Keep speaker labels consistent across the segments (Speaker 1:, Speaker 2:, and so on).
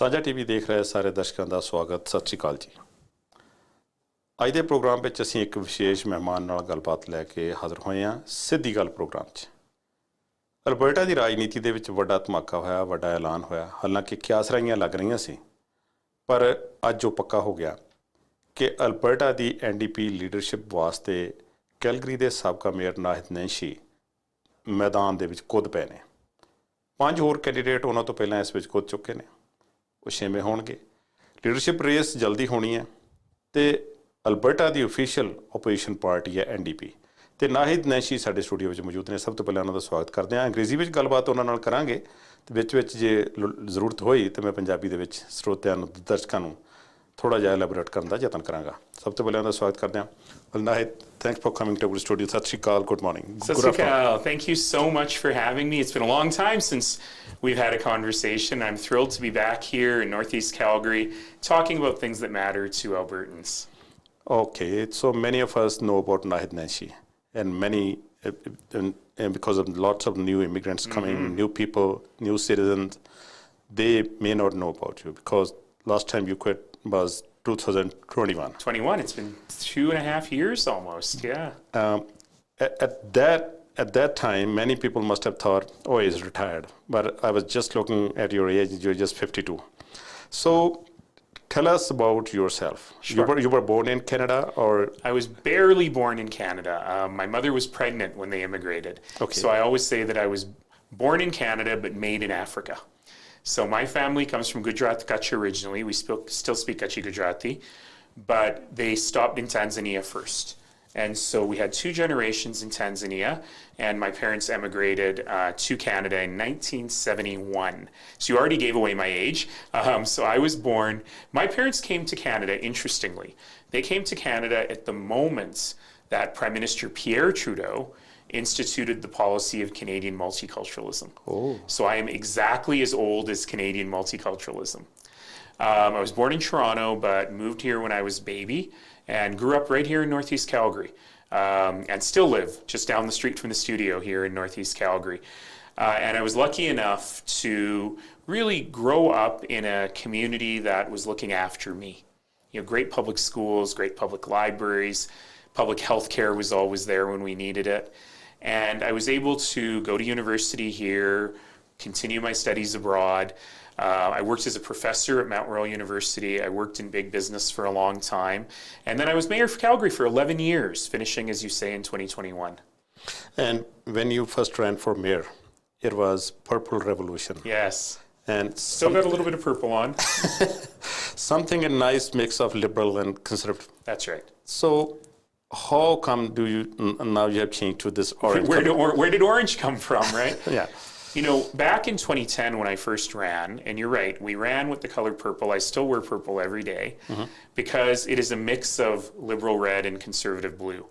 Speaker 1: ਸਾਂਝਾ ਟੀਵੀ ਦੇਖ ਰਹੇ ਸਾਰੇ ਦਰਸ਼ਕਾਂ ਦਾ ਸਵਾਗਤ। ਸਤਿ ਸ਼੍ਰੀ ਅਕਾਲ ਜੀ। ਅੱਜ ਦੇ ਪ੍ਰੋਗਰਾਮ ਵਿੱਚ ਅਸੀਂ ਇੱਕ ਵਿਸ਼ੇਸ਼ ਮਹਿਮਾਨ ਨਾਲ ਗੱਲਬਾਤ ਲੈ ਕੇ ਹਾਜ਼ਰ ਹੋਏ ਹਾਂ ਸਿੱਧੀ ਗੱਲ ਪ੍ਰੋਗਰਾਮ 'ਚ। ਅਲਬਰਟਾ ਦੀ ਰਾਜਨੀਤੀ ਦੇ ਵਿੱਚ ਵੱਡਾ ਧਮਾਕਾ ਹੋਇਆ, ਵੱਡਾ ਐਲਾਨ ਹੋਇਆ। ਹਾਲਾਂਕਿ ਕਿਆਸਰਾਈਆਂ ਲੱਗ ਰਹੀਆਂ ਸੀ, ਪਰ ਅੱਜ ਉਹ ਪੱਕਾ ਹੋ ਗਿਆ ਕਿ ਅਲਬਰਟਾ ਦੀ NDP ਲੀਡਰਸ਼ਿਪ ਵਾਸਤੇ ਕੈਲਗਰੀ ਦੇ ਸਾਬਕਾ ਮੇਅਰ ਨਾਹਿਦ ਨੈਂਸ਼ੀ ਮੈਦਾਨ ਦੇ ਵਿੱਚ ਕੁੱਦ ਪਏ ਨੇ। 5 ਹੋਰ ਕੈਂਡੀਡੇਟ ਉਹਨਾਂ ਤੋਂ ਪਹਿਲਾਂ ਇਸ ਵਿੱਚ ਕੁੱਦ ਚੁੱਕੇ ਨੇ, ਉਹ 6ਵੇਂ ਹੋਣਗੇ। ਲੀਡਰਸ਼ਿਪ ਰੇਸ ਜਲਦੀ ਹੋਣੀ ਹੈ ਅਤੇ ਅਲਬਰਟਾ ਦੀ ਓਫੀਸ਼ੀਅਲ ਓਪੋਜੀਸ਼ਨ ਪਾਰਟੀ ਹੈ NDP ਅਤੇ ਨਾਹਿਦ ਨੈਂਸ਼ੀ ਸਾਡੇ ਸਟੂਡੀਓ ਵਿੱਚ ਮੌਜੂਦ ਨੇ। ਸਭ ਤੋਂ ਪਹਿਲਾਂ ਉਹਨਾਂ ਦਾ ਸਵਾਗਤ ਕਰਦੇ ਹਾਂ। ਅੰਗਰੇਜ਼ੀ ਵਿੱਚ ਗੱਲਬਾਤ ਉਹਨਾਂ ਨਾਲ ਕਰਾਂਗੇ ਅਤੇ ਵਿੱਚ ਜੇ ਜ਼ਰੂਰਤ ਹੋਈ ਤਾਂ ਮੈਂ ਪੰਜਾਬੀ ਦੇ ਵਿੱਚ ਸਰੋਤਿਆਂ ਨੂੰ, ਦਰਸ਼ਕਾਂ ਨੂੰ ਥੋੜ੍ਹਾ ਜਿਹਾ ਐਲੈਬੋਰੇਟ ਕਰਨ ਦਾ ਯਤਨ ਕਰਾਂਗਾ। ਸਭ ਤੋਂ ਪਹਿਲਾਂ ਉਹਦਾ ਸਵਾਗਤ ਕਰਦੇ ਹਾਂ। ਨਾਹਿਦ, thanks for coming to our studio. ਸਤਿ ਸ਼੍ਰੀ ਅਕਾਲ, good morning.
Speaker 2: Sat Sri Akal. Thank you so much for having me. It's been a long time since we've had a conversation. I'm thrilled to be back here in Northeast Calgary talking about things that matter to Albertans.
Speaker 1: Okay, so many of us know about Naheed Nenshi, and because of lots of new immigrants coming, new people, new citizens, they may not know about you because last time you quit was 2021.
Speaker 2: 21. It's been 2.5 years almost. Yeah.
Speaker 1: At that time, many people must have thought, "Oh, he's retired." But I was just looking at your age; you're just 52. So, tell us about yourself.
Speaker 2: Sure.
Speaker 1: You were born in Canada, or
Speaker 2: I was barely born in Canada. My mother was pregnant when they immigrated.
Speaker 1: Okay.
Speaker 2: So I always say that I was born in Canada but made in Africa. So my family comes from Gujarat, Kutch originally. We still speak Kutchi Gujarati, but they stopped in Tanzania first. And so we had 2 generations in Tanzania, and my parents emigrated to Canada in 1971. So you already gave away my age. So I was born. My parents came to Canada, interestingly. They came to Canada at the moment that Prime Minister Pierre Trudeau instituted the policy of Canadian multiculturalism.
Speaker 1: Oh.
Speaker 2: So I am exactly as old as Canadian multiculturalism. I was born in Toronto, but moved here when I was a baby and grew up right here in Northeast Calgary, and still live just down the street from the studio here in Northeast Calgary. And I was lucky enough to really grow up in a community that was looking after me. You know, great public schools, great public libraries, public health care was always there when we needed it. And I was able to go to university here, continue my studies abroad. I worked as a professor at Mount Royal University. I worked in big business for a long time. And then I was mayor for Calgary for 11 years, finishing, as you say, in 2021.
Speaker 1: And when you first ran for mayor, it was Purple Revolution.
Speaker 2: Yes.
Speaker 1: And
Speaker 2: still got a little bit of purple on.
Speaker 1: Something a nice mix of liberal and conservative.
Speaker 2: That's right.
Speaker 1: So how come now you have changed to this orange?
Speaker 2: Where did orange come from, right?
Speaker 1: Yeah.
Speaker 2: You know, back in 2010 when I first ran, and you're right, we ran with the color purple. I still wear purple every day because it is a mix of liberal red and conservative blue.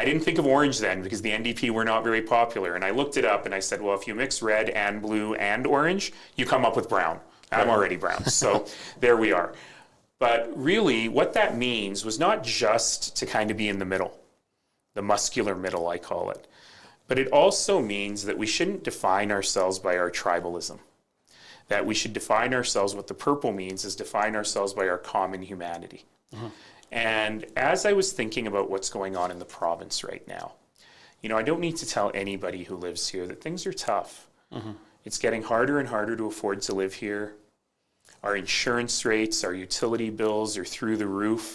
Speaker 2: I didn't think of orange then because the NDP were not very popular. And I looked it up and I said, well, if you mix red and blue and orange, you come up with brown. I'm already brown. So there we are. But really, what that means was not just to kind of be in the middle, the muscular middle, I call it. But it also means that we shouldn't define ourselves by our tribalism. That we should define ourselves, what the purple means is define ourselves by our common humanity. And as I was thinking about what's going on in the province right now, you know, I don't need to tell anybody who lives here that things are tough. It's getting harder and harder to afford to live here. Our insurance rates, our utility bills are through the roof.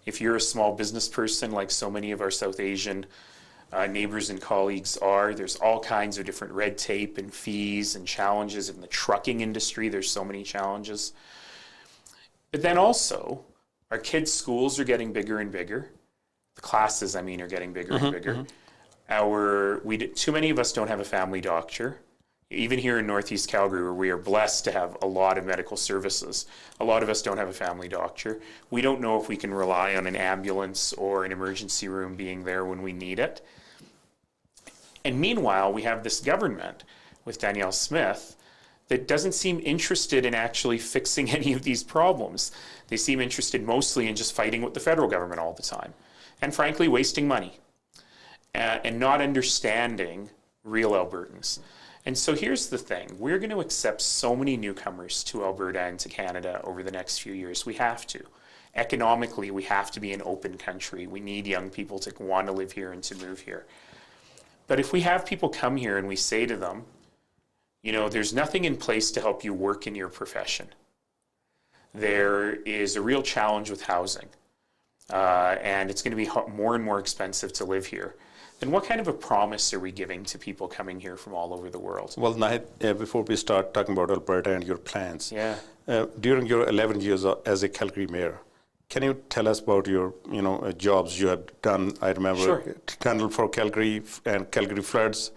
Speaker 2: If you're a small business person, like so many of our South Asian neighbors and colleagues are, there's all kinds of different red tape and fees and challenges in the trucking industry. There's so many challenges. But then also, our kids' schools are getting bigger and bigger. The classes, I mean, are getting bigger and bigger. Too many of us don't have a family doctor. Even here in Northeast Calgary, where we are blessed to have a lot of medical services, a lot of us don't have a family doctor. We don't know if we can rely on an ambulance or an emergency room being there when we need it. And meanwhile, we have this government with Danielle Smith that doesn't seem interested in actually fixing any of these problems. They seem interested mostly in just fighting with the federal government all the time. And frankly, wasting money and not understanding real Albertans. And so here's the thing. We're going to accept so many newcomers to Alberta and to Canada over the next few years. We have to. Economically, we have to be an open country. We need young people to want to live here and to move here. But if we have people come here and we say to them, you know, there's nothing in place to help you work in your profession. There is a real challenge with housing, and it's going to be more and more expensive to live here. Then what kind of a promise are we giving to people coming here from all over the world?
Speaker 1: Well, Nahid, before we start talking about Alberta and your plans, during your 11 years as a Calgary mayor, can you tell us about your, jobs you have done? I remember Tunnel for Calgary and Calgary floods,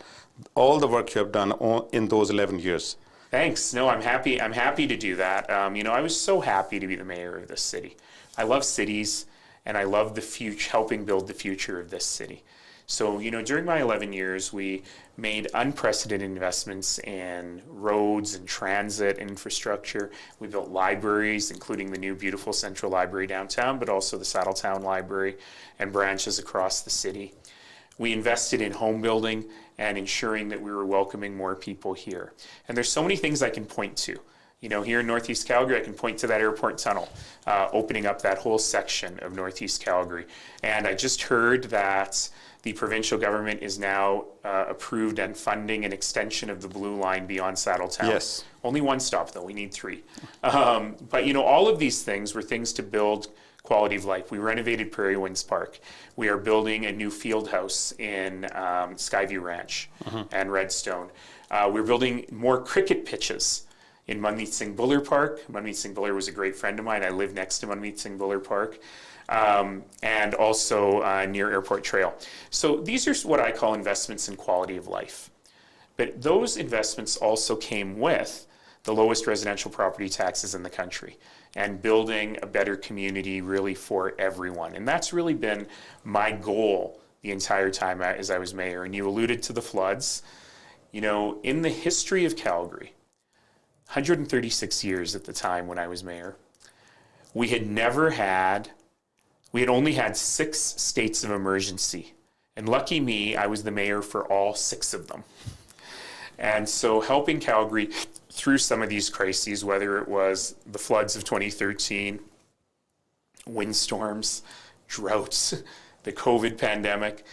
Speaker 1: all the work you have done in those 11 years.
Speaker 2: Thanks. No, I'm happy. I'm happy to do that. I was so happy to be the mayor of this city. I love cities, and I love the future, helping build the future of this city. So, during my 11 years, we made unprecedented investments in roads and transit infrastructure. We built libraries, including the new beautiful Central Library downtown, but also the Saddletown Library and branches across the city. We invested in home building and ensuring that we were welcoming more people here. And there's so many things I can point to. Here in Northeast Calgary, I can point to that airport tunnel, opening up that whole section of Northeast Calgary. And I just heard that the provincial government is now approved and funding an extension of the Blue Line beyond Saddletown.
Speaker 1: Yes.
Speaker 2: Only one stop, though. We need 3. But, all of these things were things to build quality of life. We renovated Prairie Winds Park. We are building a new field house in Skyview Ranch and Redstone. We're building more cricket pitches in Manmeet Singh Buller Park. Manmeet Singh Buller was a great friend of mine. I live next to Manmeet Singh Buller Park. And also near Airport Trail. So these are what I call investments in quality of life. But those investments also came with the lowest residential property taxes in the country and building a better community really for everyone. And that's really been my goal the entire time as I was mayor. And you alluded to the floods. In the history of Calgary, 136 years at the time when I was mayor, we had only had 6 states of emergency. And lucky me, I was the mayor for all 6 of them. And so helping Calgary through some of these crises, whether it was the floods of 2013, windstorms, droughts, the COVID pandemic.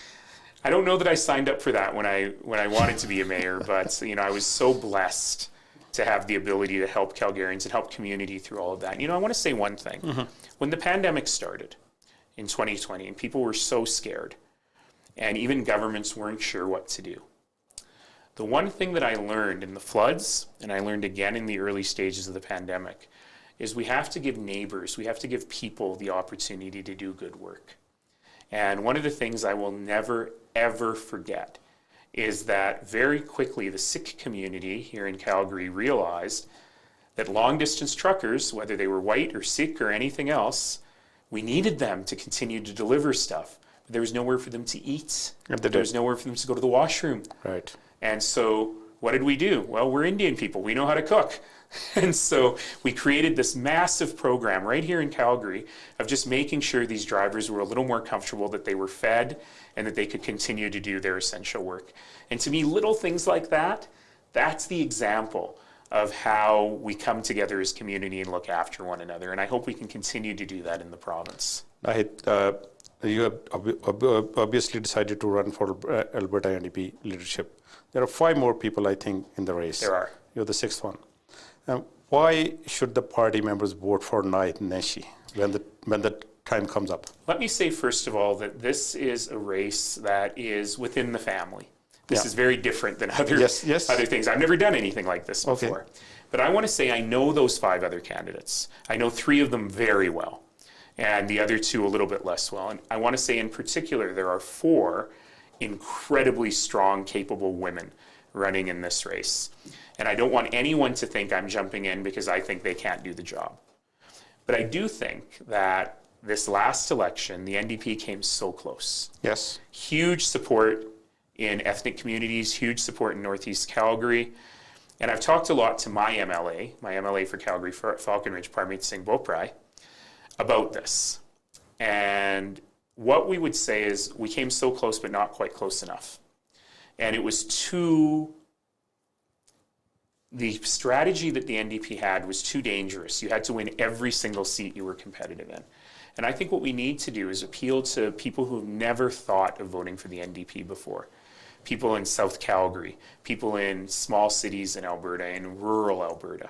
Speaker 2: I don't know that I signed up for that when I wanted to be a mayor, but I was so blessed to have the ability to help Calgarians and help community through all of that. I want to say one thing. When the pandemic started in 2020, and people were so scared, and even governments weren't sure what to do, the one thing that I learned in the floods, and I learned again in the early stages of the pandemic, is we have to give neighbors, we have to give people the opportunity to do good work. And one of the things I will never, ever forget is that very quickly the Sikh community here in Calgary realized that long-distance truckers, whether they were white or Sikh or anything else, we needed them to continue to deliver stuff. But there was nowhere for them to eat. There was nowhere for them to go to the washroom.
Speaker 1: Right.
Speaker 2: And so what did we do? Well, we're Indian people. We know how to cook. And so we created this massive program right here in Calgary of just making sure these drivers were a little more comfortable, that they were fed, and that they could continue to do their essential work. And to me, little things like that, that's the example of how we come together as community and look after one another. And I hope we can continue to do that in the province.
Speaker 1: You have obviously decided to run for Alberta NDP leadership. There are 5 more people, I think, in the race.
Speaker 2: There are.
Speaker 1: You're the 6th one. Why should the party members vote for Nahid Neshi when the time comes up?
Speaker 2: Let me say, first of all, that this is a race that is within the family. This is very different than other things. I've never done anything like this before. But I want to say I know those 5 other candidates. I know 3 of them very well, and the other 2 a little bit less well. And I want to say in particular, there are 4 incredibly strong, capable women running in this race. And I don't want anyone to think I'm jumping in because I think they can't do the job. But I do think that this last election, the NDP came so close.
Speaker 1: Yes.
Speaker 2: Huge support in ethnic communities, huge support in Northeast Calgary. And I've talked a lot to my MLA for Calgary, Falcon Ridge, Parmeet Singh Boprai, about this. And what we would say is we came so close, but not quite close enough. And it was too the strategy that the NDP had was too dangerous. You had to win every single seat you were competitive in. And I think what we need to do is appeal to people who've never thought of voting for the NDP before. People in South Calgary, people in small cities in Alberta, in rural Alberta.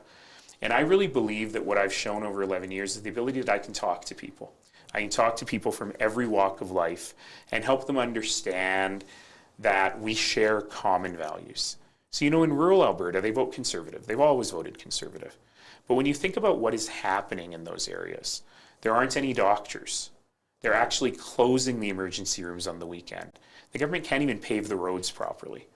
Speaker 2: And I really believe that what I've shown over 11 years is the ability that I can talk to people. I can talk to people from every walk of life and help them understand that we share common values. So, in rural Alberta, they vote Conservative. They've always voted Conservative. But when you think about what is happening in those areas, there aren't any doctors. They're actually closing the emergency rooms on the weekend. The government can't even pave the roads properly.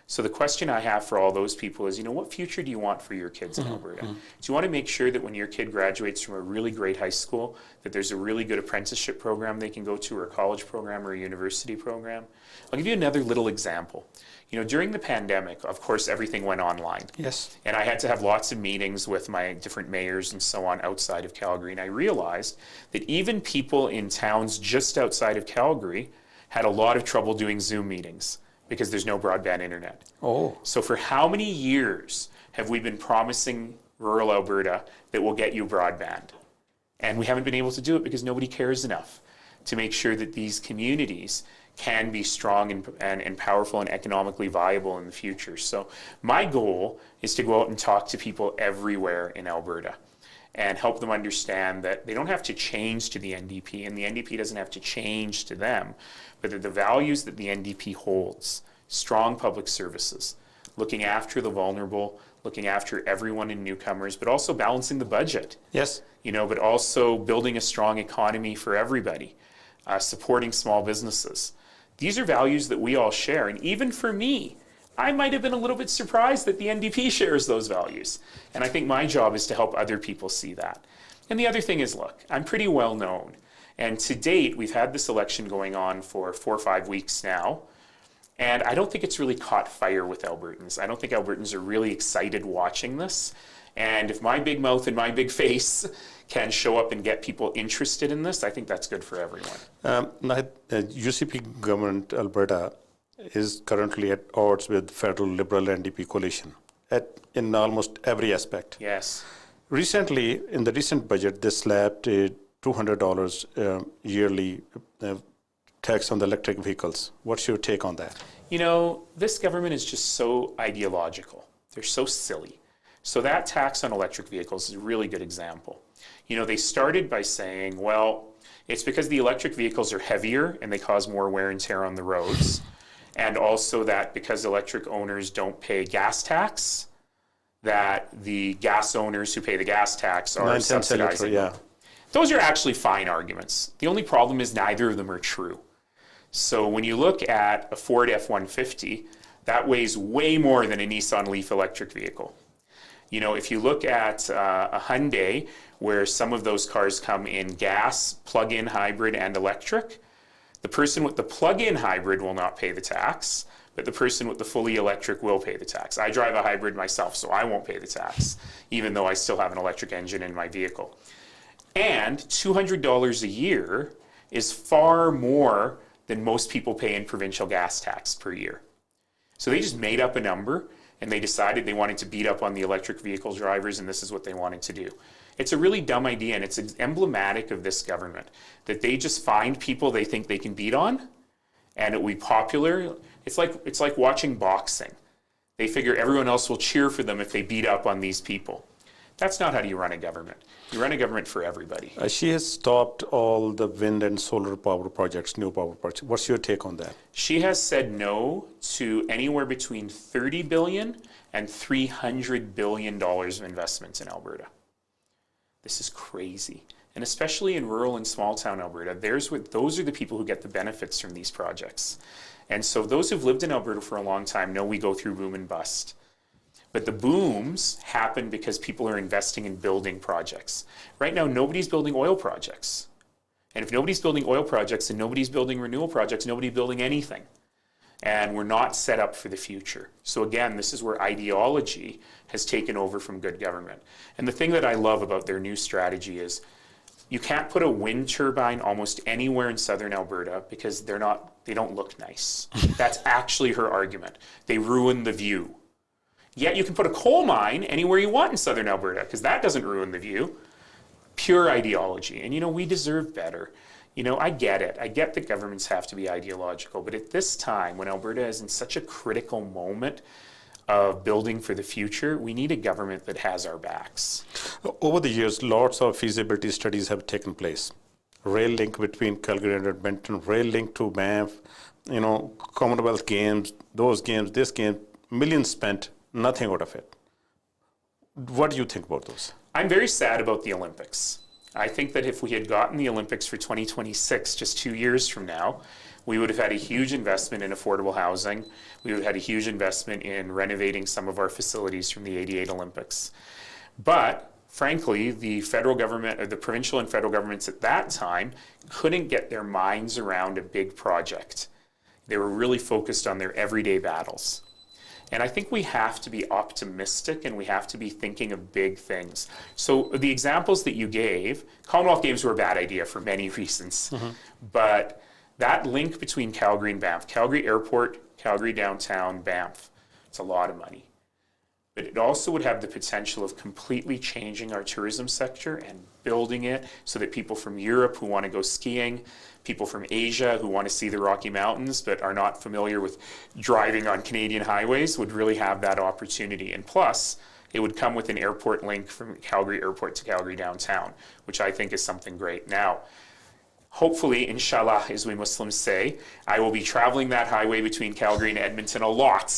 Speaker 2: So the question I have for all those people is, what future do you want for your kids in Alberta? Do you want to make sure that when your kid graduates from a really great high school, that there's a really good apprenticeship program they can go to, or a college program, or a university program? I'll give you another little example. During the pandemic, of course, everything went online.
Speaker 1: Yes.
Speaker 2: And I had to have lots of meetings with my different mayors and so on outside of Calgary. And I realized that even people in towns just outside of Calgary had a lot of trouble doing Zoom meetings because there's no broadband internet.
Speaker 1: Oh.
Speaker 2: So for how many years have we been promising rural Alberta that we'll get you broadband? And we haven't been able to do it because nobody cares enough to make sure that these communities can be strong and powerful and economically viable in the future. So my goal is to go out and talk to people everywhere in Alberta and help them understand that they don't have to change to the NDP, and the NDP doesn't have to change to them, but that the values that the NDP holds, strong public services, looking after the vulnerable, looking after everyone and newcomers, but also balancing the budget.
Speaker 1: Yes.
Speaker 2: But also building a strong economy for everybody, supporting small businesses. These are values that we all share. And even for me, I might have been a little bit surprised that the NDP shares those values. And I think my job is to help other people see that. And the other thing is, look, I'm pretty well known. And to date, we've had this election going on for 4 or 5 weeks now. And I don't think it's really caught fire with Albertans. I don't think Albertans are really excited watching this. And if my big mouth and my big face can show up and get people interested in this, I think that's good for everyone.
Speaker 1: UCP government Alberta is currently at odds with federal Liberal NDP coalition in almost every aspect.
Speaker 2: Yes.
Speaker 1: Recently, in the recent budget, they slapped a $200 yearly tax on the electric vehicles. What's your take on that?
Speaker 2: This government is just so ideological. They're so silly. So that tax on electric vehicles is a really good example. They started by saying, well, it's because the electric vehicles are heavier and they cause more wear and tear on the roads. And also that because electric owners don't pay gas tax, that the gas owners who pay the gas tax are subsidizing them. Those are actually fine arguments. The only problem is neither of them are true. So when you look at a Ford F-150, that weighs way more than a Nissan Leaf electric vehicle. If you look at a Hyundai, where some of those cars come in gas, plug-in hybrid, and electric, the person with the plug-in hybrid will not pay the tax, but the person with the fully electric will pay the tax. I drive a hybrid myself, so I won't pay the tax, even though I still have an electric engine in my vehicle. And $200 a year is far more than most people pay in provincial gas tax per year. So they just made up a number, and they decided they wanted to beat up on the electric vehicle drivers, and this is what they wanted to do. It's a really dumb idea, and it's emblematic of this government, that they just find people they think they can beat on, and it will be popular. It's like watching boxing. They figure everyone else will cheer for them if they beat up on these people. That's not how you run a government. You run a government for everybody.
Speaker 1: She has stopped all the wind and solar power projects, new power projects. What's your take on that?
Speaker 2: She has said no to anywhere between $30 billion and $300 billion of investments in Alberta. This is crazy. And especially in rural and small town Alberta, those are the people who get the benefits from these projects. And so those who've lived in Alberta for a long time know we go through boom and bust. But the booms happen because people are investing in building projects. Right now, nobody's building oil projects. And if nobody's building oil projects and nobody's building renewal projects, nobody's building anything. And we're not set up for the future. So again, this is where ideology has taken over from good government. And the thing that I love about their new strategy is you can't put a wind turbine almost anywhere in southern Alberta because they don't look nice. That's actually her argument. They ruin the view. Yet you can put a coal mine anywhere you want in southern Alberta because that doesn't ruin the view. Pure ideology. And, we deserve better. I get it. I get that governments have to be ideological. But at this time, when Alberta is in such a critical moment of building for the future, we need a government that has our backs.
Speaker 1: Over the years, lots of feasibility studies have taken place. Rail link between Calgary and Edmonton, rail link to Banff, Commonwealth Games, those games, this game, millions spent, nothing out of it. What do you think about those?
Speaker 2: I'm very sad about the Olympics. I think that if we had gotten the Olympics for 2026, just 2 years from now, we would have had a huge investment in affordable housing. We would have had a huge investment in renovating some of our facilities from the '88 Olympics. But frankly, the federal government, or the provincial and federal governments at that time, couldn't get their minds around a big project. They were really focused on their everyday battles. And I think we have to be optimistic and we have to be thinking of big things. So the examples that you gave, Commonwealth Games were a bad idea for many reasons. But that link between Calgary and Banff, Calgary Airport, Calgary Downtown, Banff, it's a lot of money. But it also would have the potential of completely changing our tourism sector and building it so that people from Europe who want to go skiing, people from Asia who want to see the Rocky Mountains but are not familiar with driving on Canadian highways would really have that opportunity. And plus, it would come with an airport link from Calgary Airport to Calgary Downtown, which I think is something great. Now, hopefully, inshallah, as we Muslims say, I will be traveling that highway between Calgary and Edmonton a lot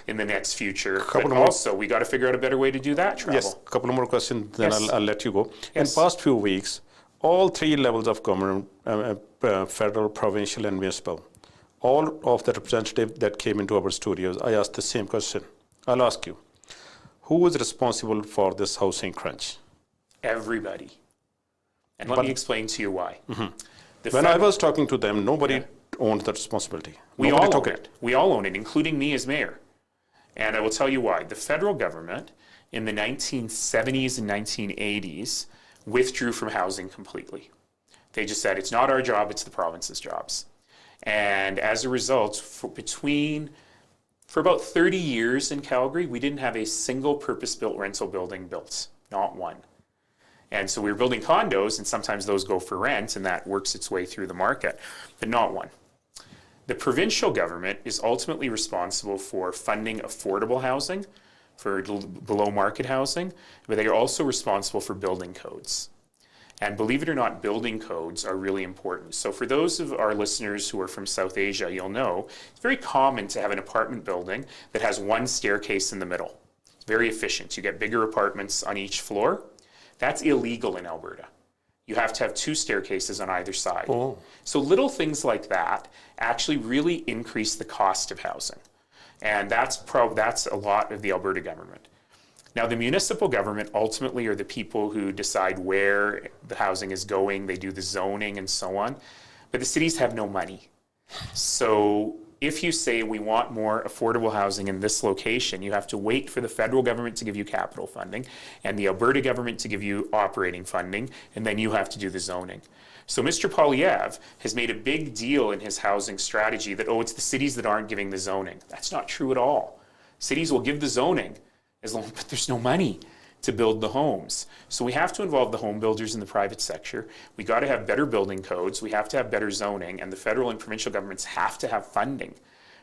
Speaker 2: in the next future. But also, we got to figure out a better way to do that travel.
Speaker 1: Yes, a couple more questions, then
Speaker 2: Yes.
Speaker 1: I'll let you go.
Speaker 2: Yes.
Speaker 1: In past few weeks, all three levels of government, federal, provincial, and municipal, all of the representatives that came into our studios, I asked the same question. I'll ask you, who is responsible for this housing crunch?
Speaker 2: Everybody. And let me explain to you why.
Speaker 1: When I was talking to them, nobody owned the responsibility.
Speaker 2: We
Speaker 1: Nobody
Speaker 2: all
Speaker 1: took
Speaker 2: own it. We all own it, including me as mayor. And I will tell you why. The federal government in the 1970s and 1980s withdrew from housing completely. They just said, it's not our job, it's the province's jobs. And as a result, for about 30 years in Calgary, we didn't have a single purpose-built rental building built, not one. And so we were building condos, and sometimes those go for rent, and that works its way through the market, but not one. The provincial government is ultimately responsible for funding affordable housing, for below market housing, but they are also responsible for building codes. And believe it or not, building codes are really important. So for those of our listeners who are from South Asia, you'll know it's very common to have an apartment building that has one staircase in the middle. It's very efficient. You get bigger apartments on each floor. That's illegal in Alberta. You have to have two staircases on either side.
Speaker 1: Oh.
Speaker 2: So little things like that actually really increase the cost of housing. And that's a lot of the Alberta government. Now, the municipal government ultimately are the people who decide where the housing is going. They do the zoning and so on. But the cities have no money. So if you say we want more affordable housing in this location, you have to wait for the federal government to give you capital funding and the Alberta government to give you operating funding, and then you have to do the zoning. So Mr. Poilievre has made a big deal in his housing strategy that, it's the cities that aren't giving the zoning. That's not true at all. Cities will give the zoning, but there's no money to build the homes. So we have to involve the home builders in the private sector. We got to have better building codes. We have to have better zoning, and the federal and provincial governments have to have funding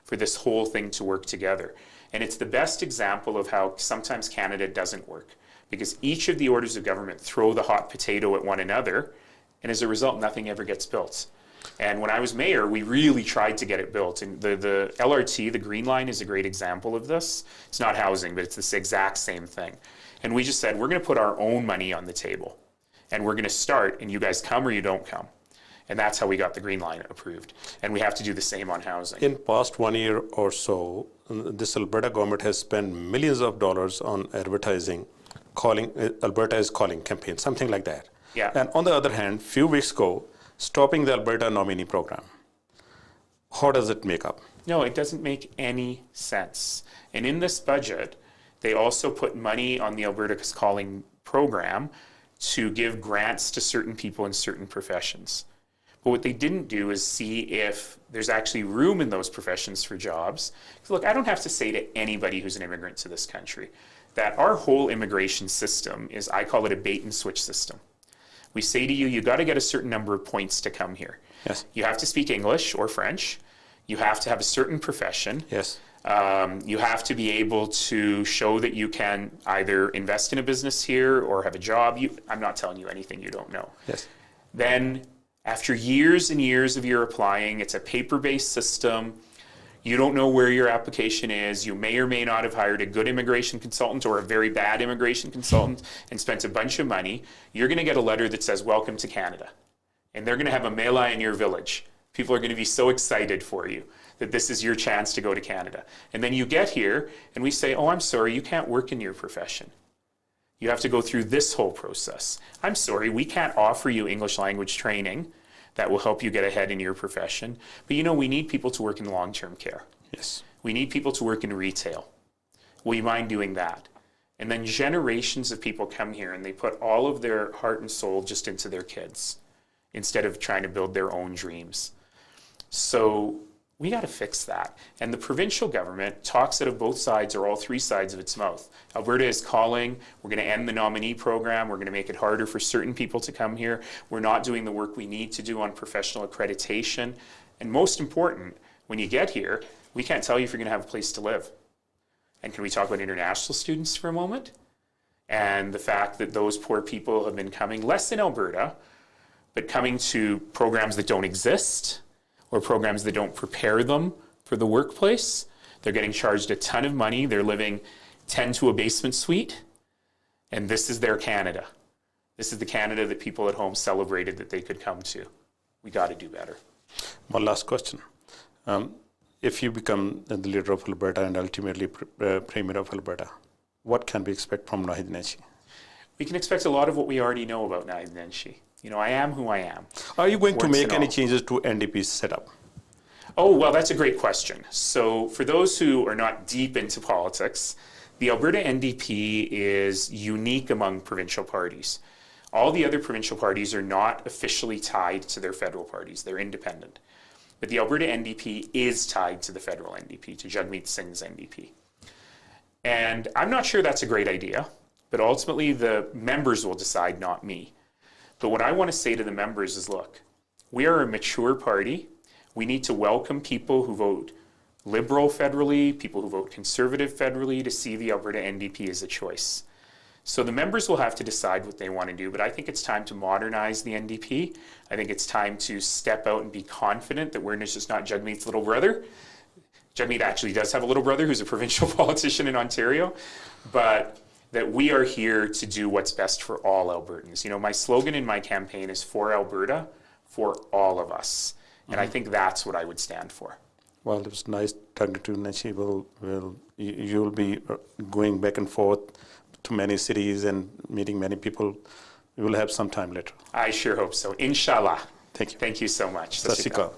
Speaker 2: for this whole thing to work together. And it's the best example of how sometimes Canada doesn't work, because each of the orders of government throw the hot potato at one another, and as a result, nothing ever gets built. And when I was mayor, we really tried to get it built. And the LRT, the Green Line, is a great example of this. It's not housing, but it's this exact same thing. And we just said, we're going to put our own money on the table. And we're going to start, and you guys come or you don't come. And that's how we got the Green Line approved. And we have to do the same on housing.
Speaker 1: In past 1 year or so, this Alberta government has spent millions of dollars on advertising, calling Alberta is calling campaign, something like that.
Speaker 2: Yeah.
Speaker 1: And on the other hand, few weeks ago, stopping the Alberta nominee program. How does it make up?
Speaker 2: No, it doesn't make any sense. And in this budget, they also put money on the Alberta's Calling program to give grants to certain people in certain professions. But what they didn't do is see if there's actually room in those professions for jobs. So look, I don't have to say to anybody who's an immigrant to this country that our whole immigration system is, I call it a bait and switch system. We say to you, you got to get a certain number of points to come here.
Speaker 1: Yes.
Speaker 2: You have to speak English or French. You have to have a certain profession.
Speaker 1: Yes.
Speaker 2: You have to be able to show that you can either invest in a business here or have a job. I'm not telling you anything you don't know.
Speaker 1: Yes.
Speaker 2: Then after years and years of your applying, it's a paper-based system. You don't know where your application is. You may or may not have hired a good immigration consultant or a very bad immigration consultant and spent a bunch of money. You're going to get a letter that says, welcome to Canada. And they're going to have a mela in your village. People are going to be so excited for you that this is your chance to go to Canada. And then you get here and we say, oh, I'm sorry, you can't work in your profession. You have to go through this whole process. I'm sorry, we can't offer you English language training that will help you get ahead in your profession. But you know, we need people to work in long-term care.
Speaker 1: Yes.
Speaker 2: We need people to work in retail. Will you mind doing that? And then generations of people come here and they put all of their heart and soul just into their kids instead of trying to build their own dreams. So we got to fix that. And the provincial government talks out of both sides or all three sides of its mouth. Alberta is calling, we're going to end the nominee program, we're going to make it harder for certain people to come here, we're not doing the work we need to do on professional accreditation. And most important, when you get here, we can't tell you if you're going to have a place to live. And can we talk about international students for a moment? And the fact that those poor people have been coming, less in Alberta, but coming to programs that don't exist, or programs that don't prepare them for the workplace. They're getting charged a ton of money. They're living 10 to a basement suite. And this is their Canada. This is the Canada that people at home celebrated that they could come to. We got to do better.
Speaker 1: One last question. If you become the leader of Alberta and ultimately Premier of Alberta, what can we expect from Nahid Nenshi?
Speaker 2: We can expect a lot of what we already know about Nahid Nenshi. You know, I am who I am.
Speaker 1: Are you going to make any changes to NDP's setup?
Speaker 2: Oh, well, that's a great question. So for those who are not deep into politics, the Alberta NDP is unique among provincial parties. All the other provincial parties are not officially tied to their federal parties. They're independent. But the Alberta NDP is tied to the federal NDP, to Jagmeet Singh's NDP. And I'm not sure that's a great idea, but ultimately the members will decide, not me. But what I want to say to the members is, look, we are a mature party. We need to welcome people who vote Liberal federally, people who vote Conservative federally, to see the Alberta NDP as a choice. So the members will have to decide what they want to do, but I think it's time to modernize the NDP. I think it's time to step out and be confident that we're just not Jagmeet's little brother. Jagmeet actually does have a little brother who's a provincial politician in Ontario, but that we are here to do what's best for all Albertans. You know, my slogan in my campaign is for Alberta, for all of us. And I think that's what I would stand for.
Speaker 1: Well, it was nice talking to Nenshi. You'll be going back and forth to many cities and meeting many people. We will have some time later.
Speaker 2: I sure hope so. Inshallah.
Speaker 1: Thank you.
Speaker 2: Thank you so much.
Speaker 1: ਸਤਿ ਸ਼੍ਰੀ ਅਕਾਲ।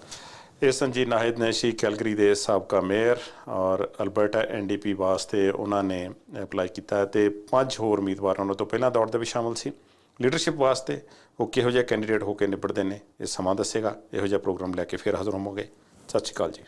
Speaker 1: ਇਹ Sanji ਨਾਹਿਦ ਨੈਸ਼ੀ Calgary ਦੇ ਸਾਬਕਾ mayor ਔਰ Alberta NDP ਵਾਸਤੇ ਉਹਨਾਂ ਨੇ apply ਕੀਤਾ ਤੇ 5 ਹੋਰ ਉਮੀਦਵਾਰ ਉਹਨਾਂ ਤੋਂ ਪਹਿਲਾਂ ਦੌੜ ਦੇ ਵੀ ਸ਼ਾਮਲ ਸੀ। ਲੀਡਰਸ਼ਿਪ ਵਾਸਤੇ ਉਹ ਕਿਹੋ ਜਿਹਾ ਕੈਂਡੀਡੇਟ ਹੋ ਕੇ ਨਿਬੜਦੇ ਨੇ ਇਹ ਸਮਾਂ ਦੱਸੇਗਾ। ਇਹੋ ਜਿਹਾ ਪ੍ਰੋਗਰਾਮ ਲੈ ਕੇ ਫਿਰ ਹਾਜ਼ਰ ਹੋਵਾਂਗੇ। ਸਤਿ ਸ਼੍ਰੀ ਅਕਾਲ ਜੀ।